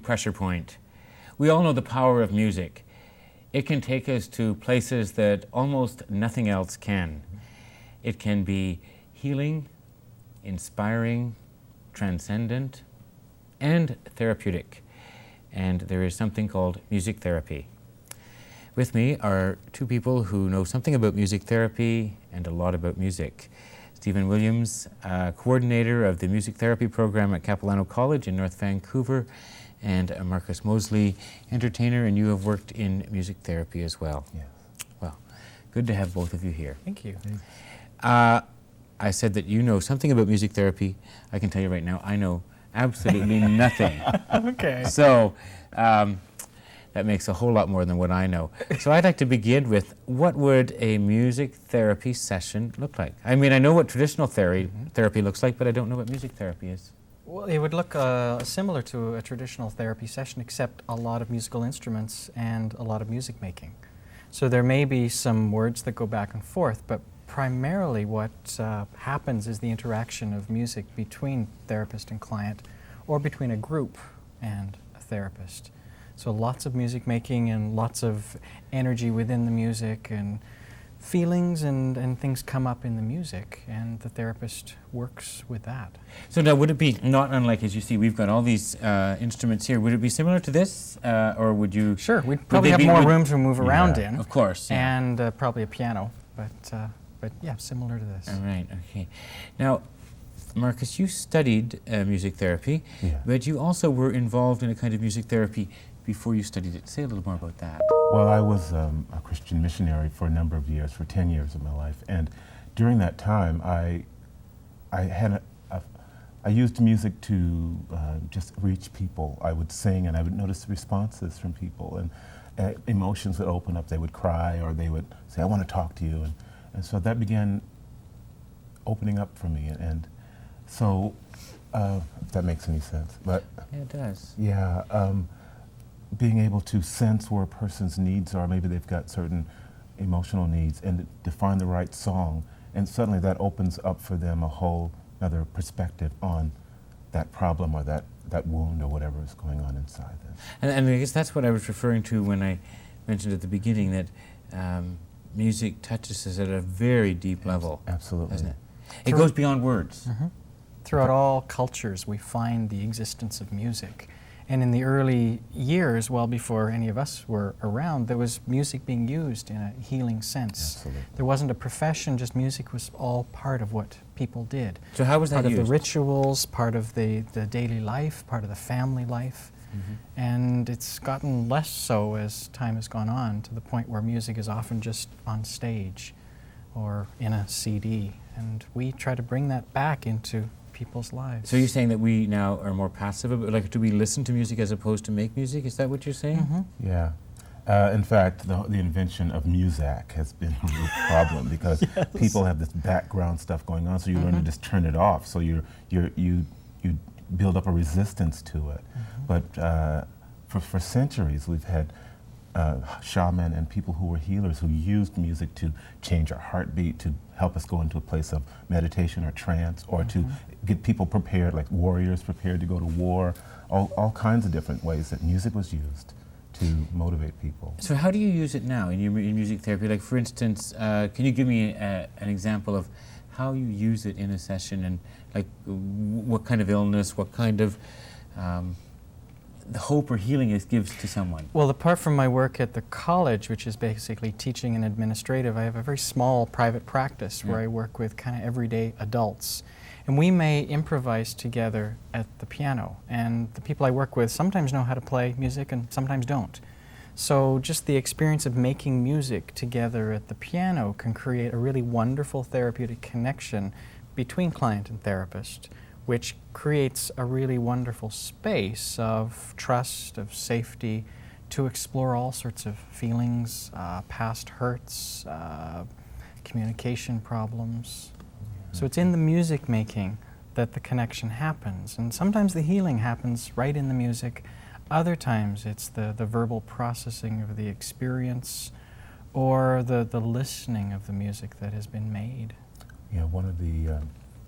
pressure point. We all know the power of music. It can take us to places that almost nothing else can. It can be healing, inspiring, transcendent, and therapeutic. And there is something called music therapy. With me are two people who know something about music therapy and a lot about music. Stephen Williams, coordinator of the music therapy program at Capilano College in North Vancouver, and Marcus Mosely, entertainer, and you have worked in music therapy as well. Yes. Well, good to have both of you here. Thank you. I said that you know something about music therapy. I can tell you right now, I know absolutely nothing. Okay. So that makes a whole lot more than what I know. So I'd like to begin with, what would a music therapy session look like? I mean, I know what traditional therapy looks like, but I don't know what music therapy is. Well, it would look similar to a traditional therapy session, except a lot of musical instruments and a lot of music making. So there may be some words that go back and forth, but primarily what happens is the interaction of music between therapist and client, or between a group and a therapist. So lots of music making and lots of energy within the music, and feelings and things come up in the music, and the therapist works with that. So now, would it be not unlike, as you see, we've got all these instruments here, would it be similar to this, or would you? Sure, we'd probably have more room to move around in. Of course. Yeah. And probably a piano, but yeah, similar to this. All right, okay. Now, Marcus, you studied music therapy, but you also were involved in a kind of music therapy before you studied it. Say a little more about that. Well, I was a Christian missionary for a number of years, for 10 years of my life, and during that time I used music to just reach people. I would sing and I would notice responses from people, and emotions would open up. They would cry, or they would say, "I want to talk to you," and so that began opening up for me, and so if that makes any sense. But yeah, it does. Yeah. Being able to sense where a person's needs are, maybe they've got certain emotional needs, and define the right song, and suddenly that opens up for them a whole other perspective on that problem or that wound or whatever is going on inside them. And I guess that's what I was referring to when I mentioned at the beginning that music touches us at a very deep level. Absolutely. Doesn't it? It goes beyond words. Mm-hmm. Throughout all cultures, we find the existence of music. And in the early years, well before any of us were around, there was music being used in a healing sense. Absolutely. There wasn't a profession, just music was all part of what people did. So how was that part used? Part of the rituals, part of the daily life, part of the family life. Mm-hmm. And it's gotten less so as time has gone on, to the point where music is often just on stage or in a CD. And we try to bring that back into people's lives. So you're saying that we now are more passive about, like, do we listen to music as opposed to make music? Is that what you're saying? Mm-hmm. Yeah. In fact, the invention of Muzak has been a real problem, because people have this background stuff going on, so you learn to just turn it off. So you build up a resistance to it. But for centuries, we've had shaman and people who were healers who used music to change our heartbeat, to help us go into a place of meditation or trance, or to get people prepared, like warriors prepared to go to war, all kinds of different ways that music was used to motivate people. So how do you use it now in music therapy? Like, for instance, can you give me an example of how you use it in a session, and like what kind of illness, what kind of the hope or healing it gives to someone? Well, apart from my work at the college, which is basically teaching and administrative, I have a very small private practice where I work with kind of everyday adults. And we may improvise together at the piano. And the people I work with sometimes know how to play music and sometimes don't. So just the experience of making music together at the piano can create a really wonderful therapeutic connection between client and therapist, which creates a really wonderful space of trust, of safety, to explore all sorts of feelings, past hurts, communication problems. So it's in the music making that the connection happens. And sometimes the healing happens right in the music. Other times it's the verbal processing of the experience, or the listening of the music that has been made. Yeah, one of the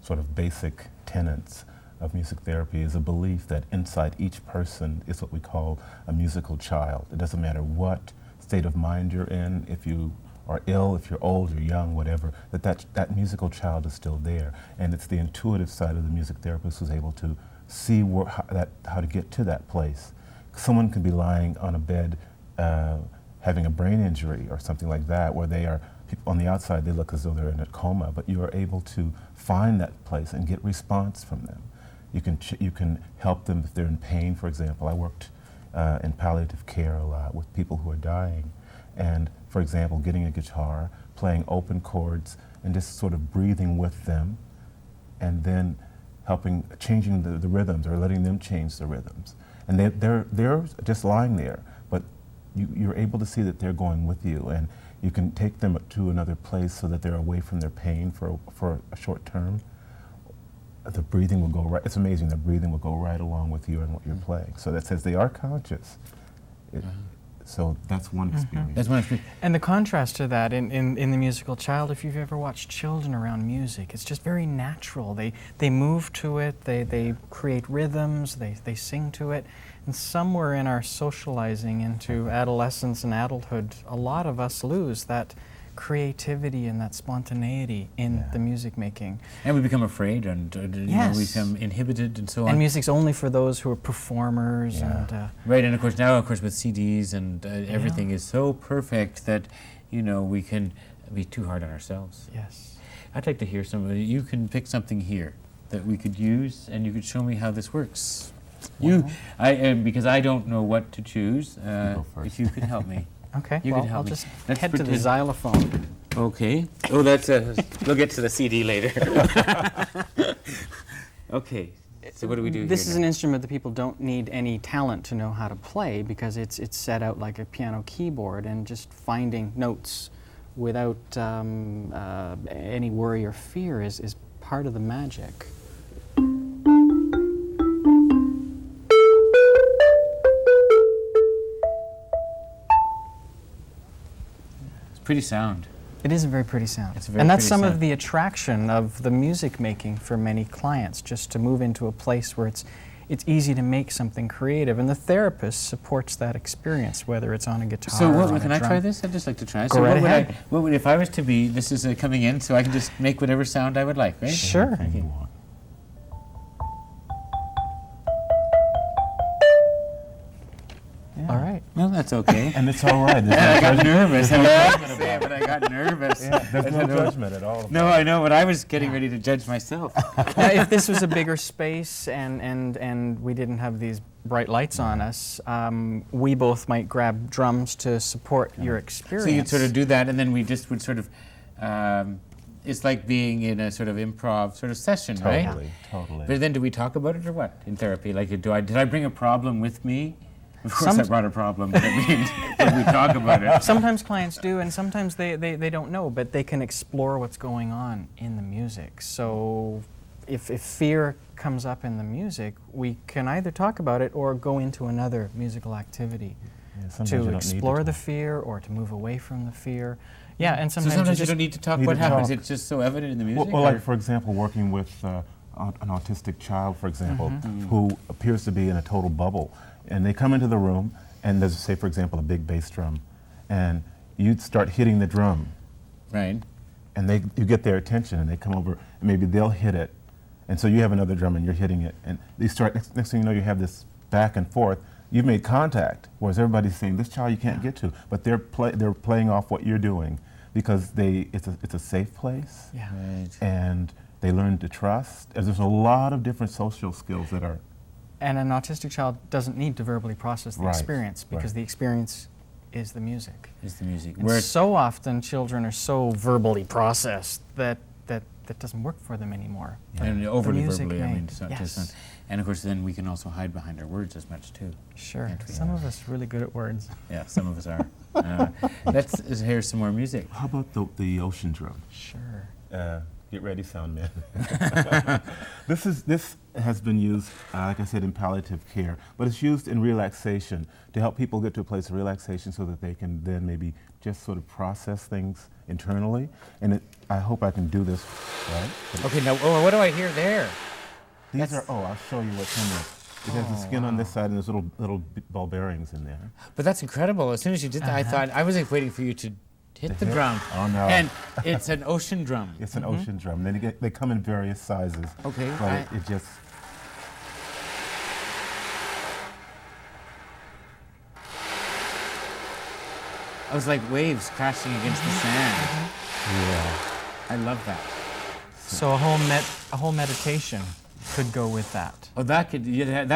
sort of basic tenets of music therapy is a belief that inside each person is what we call a musical child. It doesn't matter what state of mind you're in, if you are ill, if you're old or young, whatever, that musical child is still there. And it's the intuitive side of the music therapist who's able to see how to get to that place. Someone can be lying on a bed having a brain injury or something like that, where they are, on the outside they look as though they're in a coma, but you are able to find that place and get response from them. You can help them if they're in pain, for example. I worked in palliative care a lot with people who are dying. And for example, getting a guitar, playing open chords, and just sort of breathing with them, and then changing the rhythms, or letting them change the rhythms. And they're just lying there, but you're able to see that they're going with you, and you can take them to another place so that they're away from their pain for a short term. The breathing will go right. It's amazing. The breathing will go right along with you and what you're playing. So that says they are conscious. So that's one experience. That's one experience. And the contrast to that in the musical child, if you've ever watched children around music, it's just very natural. They move to it, they create rhythms, they sing to it. And somewhere in our socializing into adolescence and adulthood, a lot of us lose that creativity and that spontaneity in the music making. And we become afraid, and you know, we become inhibited and so on. And music's only for those who are performers. And right, and of course now, with CDs and everything is so perfect that, you know, we can be too hard on ourselves. Yes. I'd like to hear you can pick something here that we could use, and you could show me how this works. Because I don't know what to choose. Go first. If you could help me. Okay, You well, can help I'll me. just Let's head to the pretend- xylophone. Okay. Oh, that's we'll get to the CD later. Okay. So what do we do This here is now? an instrument that people don't need any talent to know how to play, because it's set out like a piano keyboard, and just finding notes without any worry or fear is part of the magic. Pretty sound. It is a very pretty sound. It's a very and that's pretty some sound. of the attraction of the music making for many clients, just to move into a place where it's easy to make something creative, and the therapist supports that experience, whether it's on a guitar So or on can a I drum. try this? I'd just like to try. Go So right what would ahead. what would, if I was to be, this is coming in, so I can just make whatever sound I would like, right? Sure. Anything you want. All right. Well, that's okay. And it's all right. And I got There's no nervous. I judgment was say it, but I got nervous. there's no judgment at all. No, I know, but I was getting ready to judge myself. Now, if this was a bigger space and we didn't have these bright lights on us, we both might grab drums to support your experience. So you'd sort of do that, and then we just would sort of, it's like being in a sort of improv sort of session, right? Totally. But then do we talk about it or what in therapy? Like, did I bring a problem with me? Of course I brought a problem, but I mean, did we talk about it? Sometimes clients do, and sometimes they don't know, but they can explore what's going on in the music. So if fear comes up in the music, we can either talk about it or go into another musical activity Sometimes you to don't need explore to the talk. fear or to move away from the fear. Yeah, and So sometimes, sometimes you just don't need to talk. need What to happens? talk. It's just so evident in the music. Well, or- like for example, working with an autistic child, for example, Mm-hmm. who appears to be in a total bubble, and they come into the room, and there's, say, for example, a big bass drum, and you start hitting the drum, right. and you get their attention, and they come over, and maybe they'll hit it, and so you have another drum, and you're hitting it, and they start. Next thing you know, you have this back and forth. You've made contact, whereas everybody's saying this child you can't get to, but they're playing off what you're doing because it's a safe place. yeah. Right. And they learn to trust. And there's a lot of different social skills that are. And an autistic child doesn't need to verbally process the Right, experience, because right. the experience is the music. Is the music. And Whereas so often children are so verbally processed that doesn't work for them anymore. and overly music verbally, I may. mean, so Yes. just, and of course then we can also hide behind our words as much too. Sure. Can't we? Some of us really good at words. Yeah, some of us are. Let's hear some more music. How about the ocean drum? Sure. Get ready, sound man. This has been used, like I said, in palliative care, but it's used in relaxation to help people get to a place of relaxation so that they can then maybe just sort of process things internally. And I hope I can do this right. Okay, now what do I hear there? These are, I'll show you what's in there. It has the skin on this side and there's little ball bearings in there. But that's incredible. As soon as you did that, I thought, I was like waiting for you to hit the drum. Oh, no. And it's an ocean drum. It's an ocean drum. Then they come in various sizes. Okay. But it just... I was like waves crashing against the sand. Yeah. I love that. So a whole meditation could go with that. Oh, that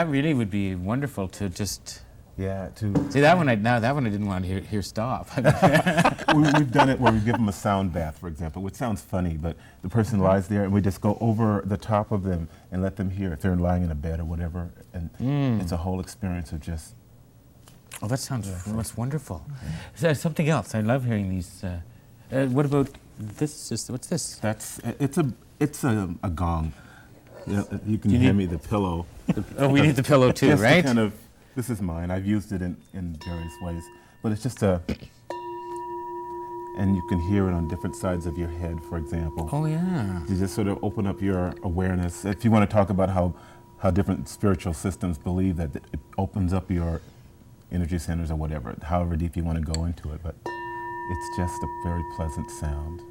really would be wonderful to just... Yeah, See, that one I didn't want to hear stop. We've done it where we give them a sound bath, for example, which sounds funny, but the person lies there and we just go over the top of them and let them hear if they're lying in a bed or whatever. And it's a whole experience of just... Oh, that's wonderful. So, something else. I love hearing these. What about this? What's this? It's a gong. You can hand me the pillow. We need the pillow too, Just right? This is mine. I've used it in various ways, but it's just and you can hear it on different sides of your head, for example. Oh yeah. You just sort of open up your awareness. If you want to talk about how different spiritual systems believe that it opens up your energy centers or whatever, however deep you want to go into it, but it's just a very pleasant sound.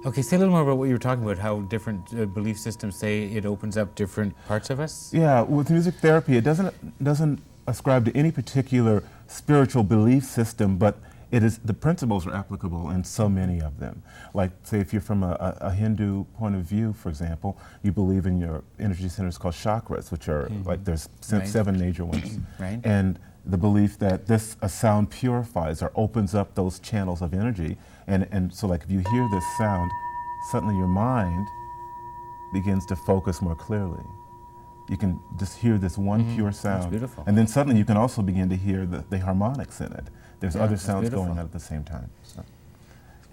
Okay, say a little more about what you were talking about, how different belief systems say it opens up different parts of us. Yeah, with music therapy, it doesn't ascribe to any particular spiritual belief system, but the principles are applicable in so many of them. Like, say, if you're from a Hindu point of view, for example, you believe in your energy centers called chakras, which are like there's 7 major ones. Right. And the belief that a sound purifies or opens up those channels of energy. And so, like, if you hear this sound, suddenly your mind begins to focus more clearly. You can just hear this one pure sound. That's beautiful. And then suddenly you can also begin to hear the harmonics in it. There's other sounds beautiful. going on at the same time. So.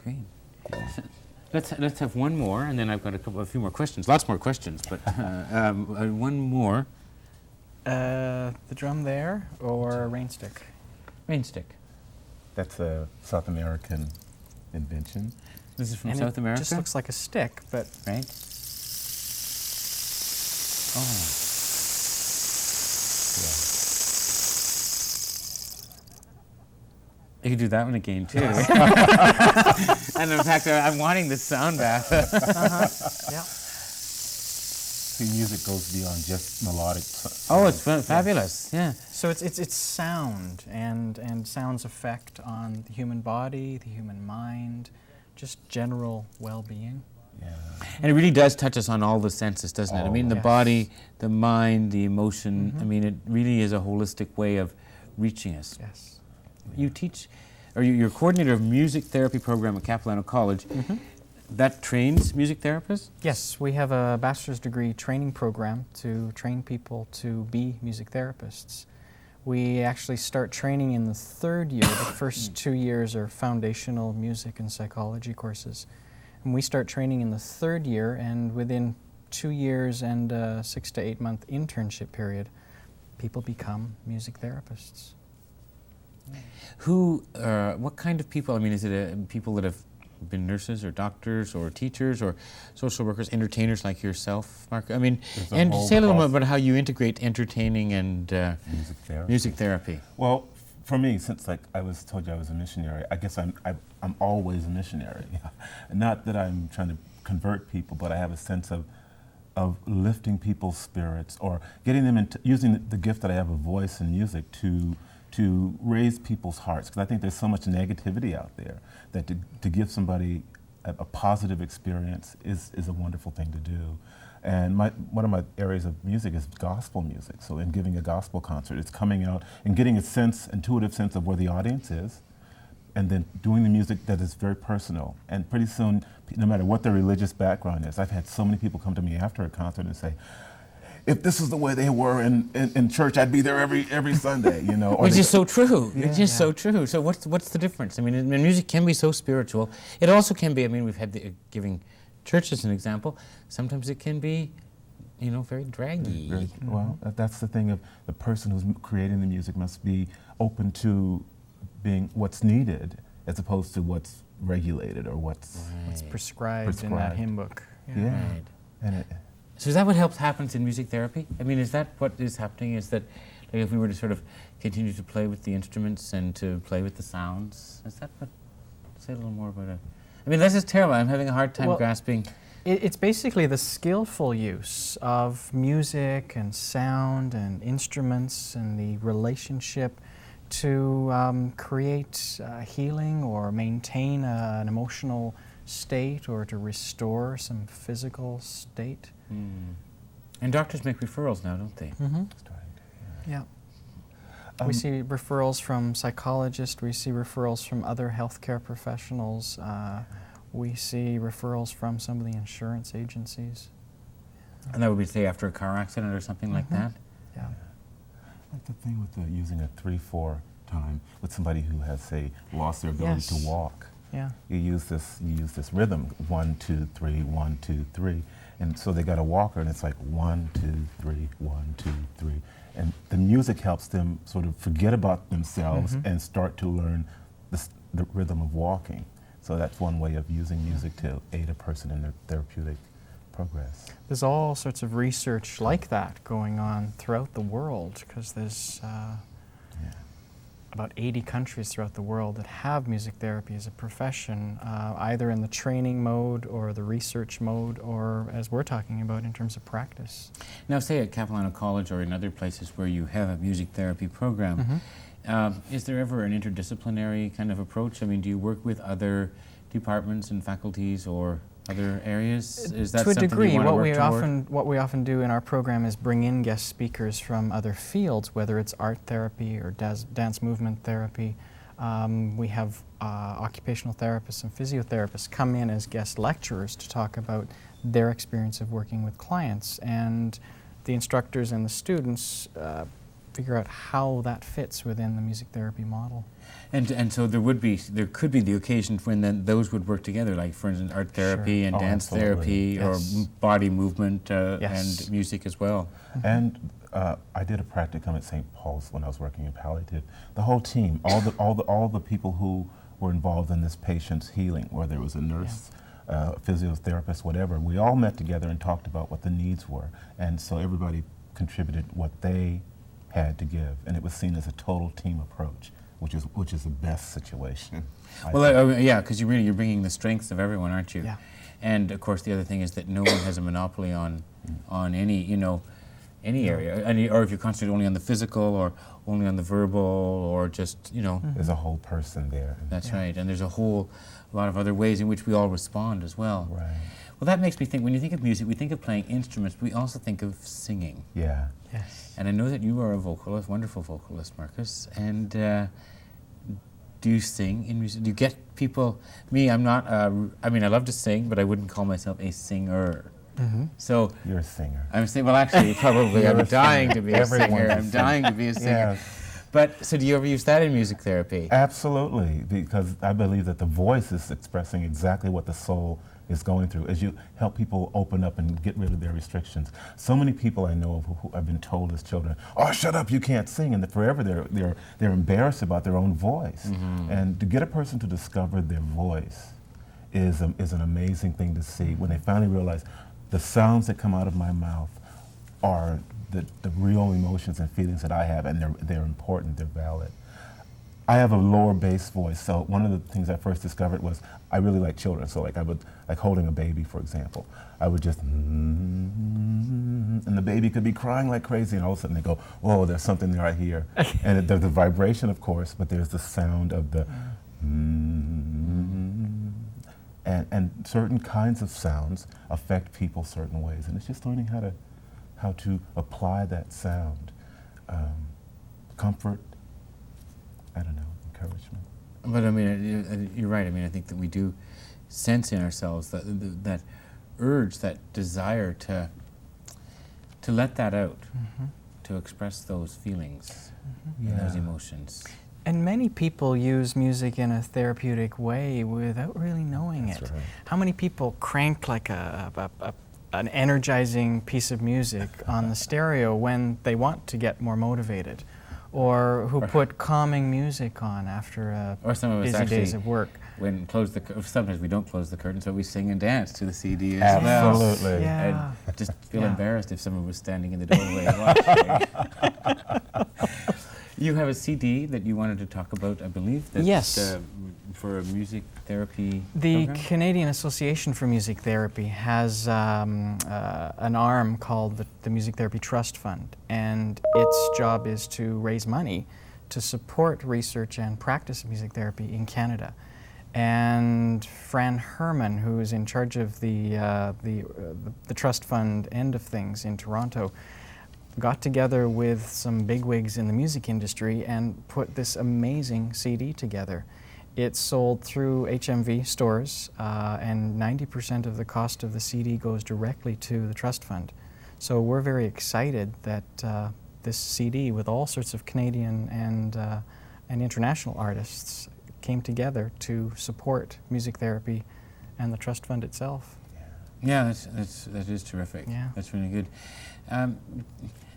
Great. Let's have one more, and then I've got a few more questions. Lots more questions, but one more. The drum there, or a rain stick? Rain stick. That's a South American invention. This is from And South America? It just looks like a stick, but... Right. Oh. You could do that one again, too. And in fact, I'm wanting this sound bath. Yeah. See, music goes beyond just melodic. Oh, it's fabulous, yeah. So it's sound, and sound's effect on the human body, the human mind, just general well-being. Yeah. And it really does touch us on all the senses, doesn't it? I mean, the body, the mind, the emotion. I mean, it really is a holistic way of reaching us. Yes. You teach, or you're coordinator of music therapy program at Capilano College. That trains music therapists? Yes, we have a bachelor's degree training program to train people to be music therapists. We actually start training in the 3rd year. The first 2 years are foundational music and psychology courses. And we start training in the 3rd year, and within 2 years and a 6 to 8 month internship period, people become music therapists. What kind of people? I mean, is it people that have been nurses or doctors or teachers or social workers, entertainers like yourself, Mark? I mean, and say a little bit about how you integrate entertaining and music therapy. Well, for me, since I told you I was a missionary, I guess I'm always a missionary. Not that I'm trying to convert people, but I have a sense of lifting people's spirits or getting them into using the gift that I have of voice and music to raise people's hearts, because I think there's so much negativity out there that to give somebody a positive experience is a wonderful thing to do. And one of my areas of music is gospel music. So in giving a gospel concert, it's coming out and getting a intuitive sense of where the audience is, and then doing the music that is very personal. And pretty soon, no matter what their religious background is, I've had so many people come to me after a concert and say, if this is the way they were in church, I'd be there every Sunday, you know. Which is so true. Yeah. It's just so true. So what's the difference? I mean, music can be so spiritual. It also can be. I mean, we've had giving church as an example. Sometimes it can be, very draggy. Well, that's the thing of the person who's creating the music must be open to being what's needed as opposed to what's regulated or what's prescribed in that hymn book. Yeah. Right. And So is that what happens in music therapy? I mean, is that what is happening? Is that, like, if we were to sort of continue to play with the instruments and to play with the sounds, is that what? Say a little more about it. I mean, this is terrible. I'm having a hard time grasping. It's basically the skillful use of music and sound and instruments and the relationship to create healing or maintain an emotional state or to restore some physical state. And doctors make referrals now, don't they? Mm-hmm. Yeah. We see referrals from psychologists, we see referrals from other healthcare professionals, we see referrals from some of the insurance agencies. And that would be, say, after a car accident or something like that? Yeah. Like the thing with using a 3/4 time with somebody who has, say, lost their ability to walk. Yeah. You use this rhythm, 1, 2, 3, 1, 2, 3, and so they got a walker, and it's like 1, 2, 3, 1, 2, 3, and the music helps them sort of forget about themselves and start to learn the rhythm of walking. So that's one way of using music to aid a person in their therapeutic progress. There's all sorts of research like that going on throughout the world, because there's about 80 countries throughout the world that have music therapy as a profession, either in the training mode or the research mode, or as we're talking about in terms of practice. Now, say at Capilano College or in other places where you have a music therapy program, is there ever an interdisciplinary kind of approach? I mean, do you work with other departments and faculties or other areas? Is that to a something degree, you want to what work toward? what we often do in our program is bring in guest speakers from other fields, whether it's art therapy or dance movement therapy. We have occupational therapists and physiotherapists come in as guest lecturers to talk about their experience of working with clients, and the instructors and the students figure out how that fits within the music therapy model. And so there could be the occasion when then those would work together, like for instance art therapy and dance therapy or body movement and music as well. And I did a practicum at St. Paul's when I was working in palliative. The whole team, all the people who were involved in this patient's healing, whether it was a nurse, physiotherapist, whatever, we all met together and talked about what the needs were. And so everybody contributed what they had to give, and it was seen as a total team approach, which is the best situation. Well, yeah, because you're bringing the strengths of everyone, aren't you? Yeah. And of course, the other thing is that no one has a monopoly on any area, or if you're concentrated only on the physical or only on the verbal or just There's a whole person there. That's right, and there's a whole lot of other ways in which we all respond as well. Right. Well, that makes me think, when you think of music, we think of playing instruments, but we also think of singing. Yeah. Yes. And I know that you are a vocalist, wonderful vocalist, Marcus, and do you sing in music? Do you get people, I'm not, I love to sing, but I wouldn't call myself a singer. So You're a singer. I'm saying, well, actually, probably, I'm dying to be a singer. I'm dying to be a singer. Yeah. But, so do you ever use that in music therapy? Absolutely, because I believe that the voice is expressing exactly what the soul is going through as you help people open up and get rid of their restrictions. So many people I know of who have been told as children, "Oh, shut up, you can't sing," and forever they're embarrassed about their own voice. And to get a person to discover their voice is an amazing thing to see when they finally realize the sounds that come out of my mouth are the real emotions and feelings that I have, and they're important, they're valid. I have a lower bass voice, so one of the things I first discovered was I really like children. So like holding a baby, for example, I would just, and the baby could be crying like crazy, and all of a sudden they go, "Oh, there's something there I hear." And there's the vibration, of course, but there's the sound of the, and certain kinds of sounds affect people certain ways, and it's just learning how to apply that sound. Comfort, I don't know, encouragement. But I mean, you're right. I mean, I think that we do sense in ourselves that urge, that desire to let that out, to express those feelings, and those emotions. And many people use music in a therapeutic way without really knowing it. Right. How many people crank like an energizing piece of music on the stereo when they want to get more motivated? or who put calming music on after Or some of us busy days actually, of work. when sometimes we don't close the curtains, but we sing and dance to the CD as well. Absolutely. Yeah. I'd just feel Yeah. embarrassed if someone was standing in the doorway watching. You have a CD that you wanted to talk about, I believe. That's, Yes. For a music therapy The program? Canadian Association for Music Therapy has an arm called the Music Therapy Trust Fund, and its job is to raise money to support research and practice of music therapy in Canada. And Fran Herman, who is in charge of the trust fund end of things in Toronto, got together with some bigwigs in the music industry and put this amazing CD together. It's sold through HMV stores, and 90% of the cost of the CD goes directly to the trust fund. So we're very excited that this CD, with all sorts of Canadian and international artists, came together to support music therapy and the trust fund itself. Yeah, that is terrific. Yeah. That's really good.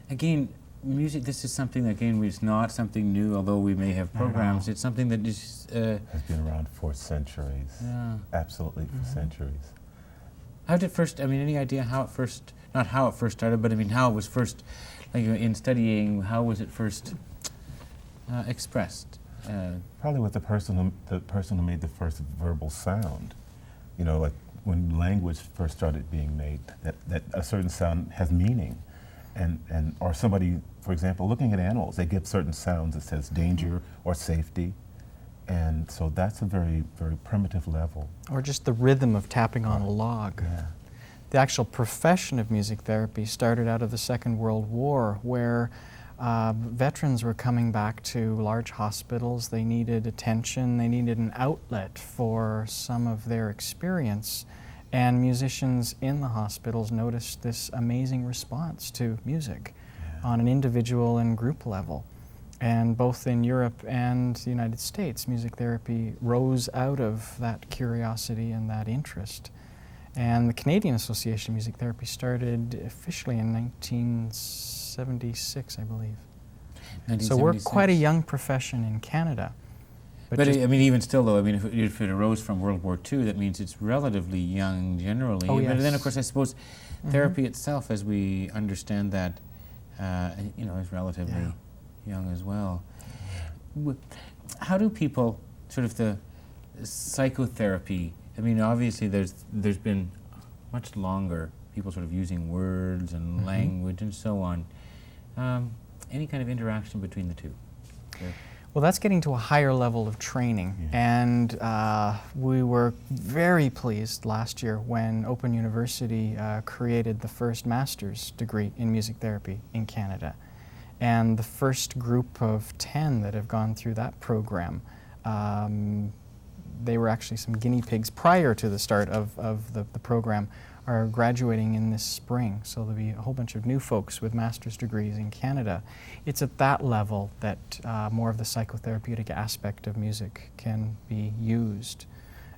Again, music, this is something, again, is not something new, although we may have programs. It's something that is... Has been around for centuries. Yeah. Absolutely, for centuries. How did first, I mean, any idea how it first, not how it first started, but I mean how it was first, like in studying, how was it first expressed? Probably with the person who made the first verbal sound. You know, like when language first started being made, that a certain sound has meaning. And or somebody, for example, looking at animals, they give certain sounds that says danger or safety. And so that's a very, very primitive level. Or just the rhythm of tapping on a log. Yeah. The actual profession of music therapy started out of the Second World War, where veterans were coming back to large hospitals. They needed attention, they needed an outlet for some of their experience. And musicians in the hospitals noticed this amazing response to music on an individual and group level. And both in Europe and the United States, music therapy rose out of that curiosity and that interest. And the Canadian Association of Music Therapy started officially in 1976, I believe. So we're quite a young profession in Canada. But I mean, even still, though, I mean, if it arose from World War II, that means it's relatively young generally. Oh, yes. But then, of course, I suppose therapy itself, as we understand that, you know, is relatively young as well. How do people, sort of the psychotherapy, I mean, obviously there's been much longer people sort of using words and language and so on. Any kind of interaction between the two? Well, that's getting to a higher level of training, and we were very pleased last year when Open University created the first master's degree in music therapy in Canada. And the first group of 10 that have gone through that program, they were actually some guinea pigs prior to the start of the program, are graduating in this spring. So there'll be a whole bunch of new folks with master's degrees in Canada. It's at that level that more of the psychotherapeutic aspect of music can be used.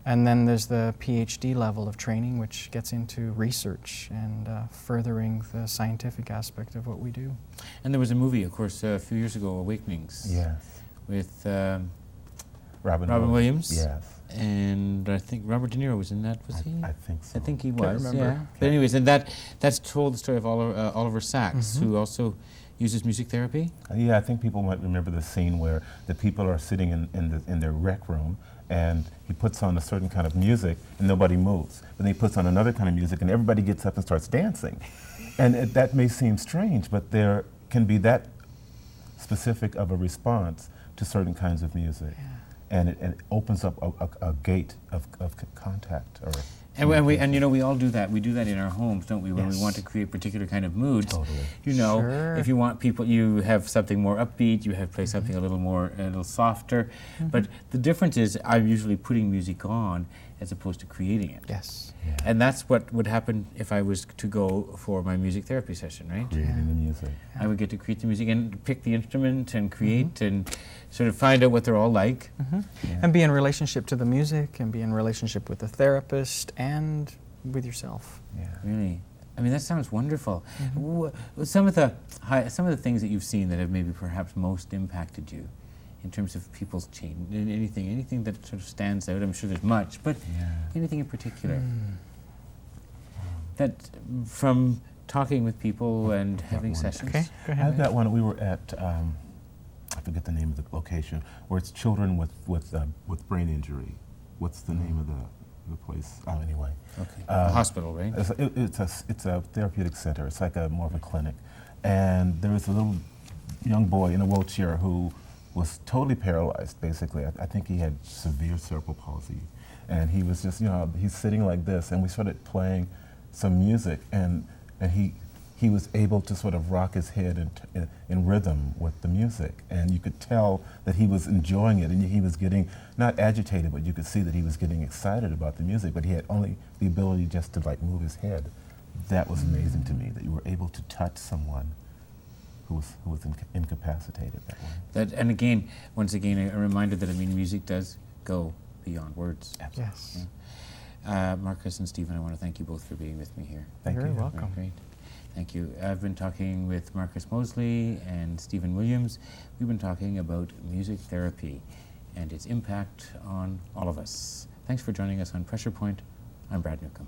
And then there's the PhD level of training, which gets into research and furthering the scientific aspect of what we do. And there was a movie, of course, a few years ago, Awakenings. Yes. With Robin Williams. Yes. And I think Robert De Niro was in that, was he? I think so. I think he Can't was, remember. yeah. But anyways, and that's told the story of Oliver Sacks, who also uses music therapy. Yeah, I think people might remember the scene where the people are sitting in their rec room, and he puts on a certain kind of music, and nobody moves. But then he puts on another kind of music, and everybody gets up and starts dancing. And that may seem strange, but there can be that specific of a response to certain kinds of music. Yeah. And it opens up a gate of contact. And you know, we all do that. We do that in our homes, don't we? When we Yes. want to create particular kind of moods. Totally. You know, Sure. if you want people, you have something more upbeat. You have play something a little softer. But the difference is, I'm usually putting music on as opposed to creating it. Yes. Yeah. And that's what would happen if I was to go for my music therapy session, right? Creating the music. I would get to create the music and pick the instrument and create and sort of find out what they're all like. Yeah. And be in relationship to the music, and be in relationship with the therapist and with yourself. Yeah. Really. I mean, that sounds wonderful. Some of the things that you've seen that have maybe perhaps most impacted you in terms of people's change, anything that sort of stands out. I'm sure there's much, but anything in particular that from talking with people and having sessions. Okay, go ahead. I've got one. We were at I forget the name of the location where it's children with brain injury. What's the name of the place? Oh, anyway. Okay. A hospital, right? It's a therapeutic center. It's like more of a clinic, and there was a little young boy in a wheelchair who was totally paralyzed. Basically, I think he had severe cerebral palsy, and he was just he's sitting like this, and we started playing some music, and he was able to sort of rock his head in rhythm with the music, and you could tell that he was enjoying it, and he was getting, not agitated, but you could see that he was getting excited about the music, but he had only the ability just to like move his head. That was amazing to me, that you were able to touch someone who was incapacitated that way. And again, once again, a reminder that, I mean, music does go beyond words. Absolutely. Yes. Marcus and Stephen, I want to thank you both for being with me here. Thank You're you. very welcome. Great. Thank you. I've been talking with Marcus Mosely and Stephen Williams. We've been talking about music therapy and its impact on all of us. Thanks for joining us on Pressure Point. I'm Brad Newcombe.